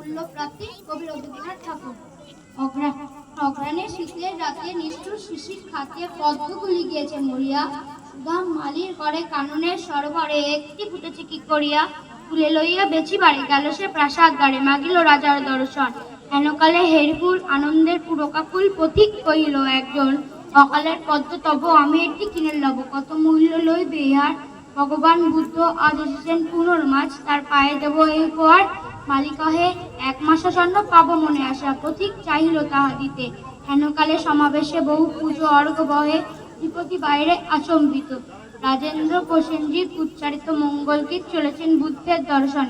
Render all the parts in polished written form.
মূল্য প্রাপ্তি কবি রবীন্দ্রনাথ ঠাকুর। অঘ্রাণে শীতের রাতে নিষ্ঠুর শিশির খাতিয়ে পদ্মগুলি গিয়েছে মরিয়া, সুধাম মালির করে কাননের সরোবরে একটি ফুটেছে কি করিয়া, তুলে লইয়া বেচিবারে গেল সে প্রাসাদ দ্বারে, মাগিল রাজার দর্শন। হেনকালে হেরফুল আনন্দের পুরকাকুল পথিক কহিল একজন, অকালের পদ্ম তব আমি একটি কিনে লব, কত মূল্য লইবে ইহার? ভগবান বুদ্ধ আজ এসেছেন পুনর্মাজ, তার পায়ে দেব এই উপহার। মালি কহে 1 মাসা স্বর্ণ পাবো মনে আশা, পথিক চাহিল তাহা দিতে। হেনকালে সমাবেশে বহু পুজো অর্ঘ বহে, দ্বিপতি বাইরে আচম্বিত। রাজেন্দ্র প্রসেনজিৎ উচ্চারিত মঙ্গল গীত চলেছেন বুদ্ধের দর্শন।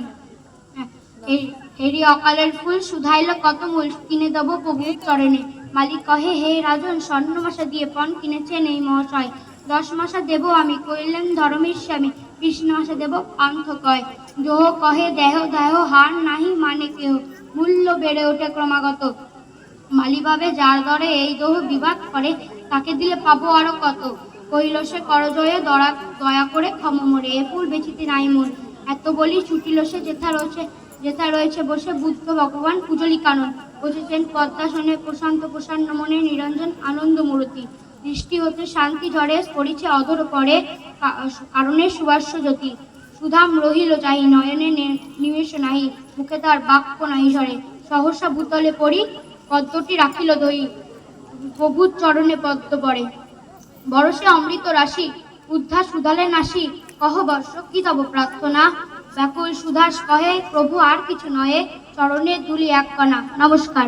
হেরি অকালের ফুল শুধাইল কত মূল, কিনে দেব প্রভুর চরণে। মালিক কহে হে রাজন, স্বর্ণ মাসা দিয়ে পণ কিনেছেন এই মহাশয়। 10 মাসা দেব আমি, কইলেন ধর্মের স্বামী, 20 মাসা দেব পান্থ কয়। যোহ কহে দেহ দেহ হার নাহি মানে কেহ, মূল্য বেড়ে ওঠে ক্রমাগত। মালি ভাবে যার দরে এই দোহ বিবাদ করে, তাকে দিলে পাবো আরো কত। কহিল সে করজয়ে দয়া করে ক্ষম মোরে, এ ফুল বেচিতে নাই মন। এত বলি ছুটিল সে যেথা রয়েছে বসে বুদ্ধ ভগবান কুজলি কানন। বসেছেন পদ্মাসনে প্রশান্ত প্রসন্ন মনে, নিরঞ্জন আনন্দ মূরতি। দৃষ্টি হতে শান্তি ঝরে, পড়িছে অধর পরে কারণে সুভাষ্য জ্যোতি। সুধাম রহিল চাহি, নয়নে নিমেষ নাহি, মুখে তার বাক্য নাহি ঝরে। সহসা ভূতলে পড়ি পদ্মটি রাখিল দই, প্রভুর চরণে পদ্ম পড়ে। বরসে অমৃত রাশি, উদ্ধার সুধালে নাসি, কহ বর্ষ কি তব প্রার্থনা? ব্যাকুল সুধাস কহে প্রভু আর কিছু নহে, চরণে ধুলি এক কণা। নমস্কার।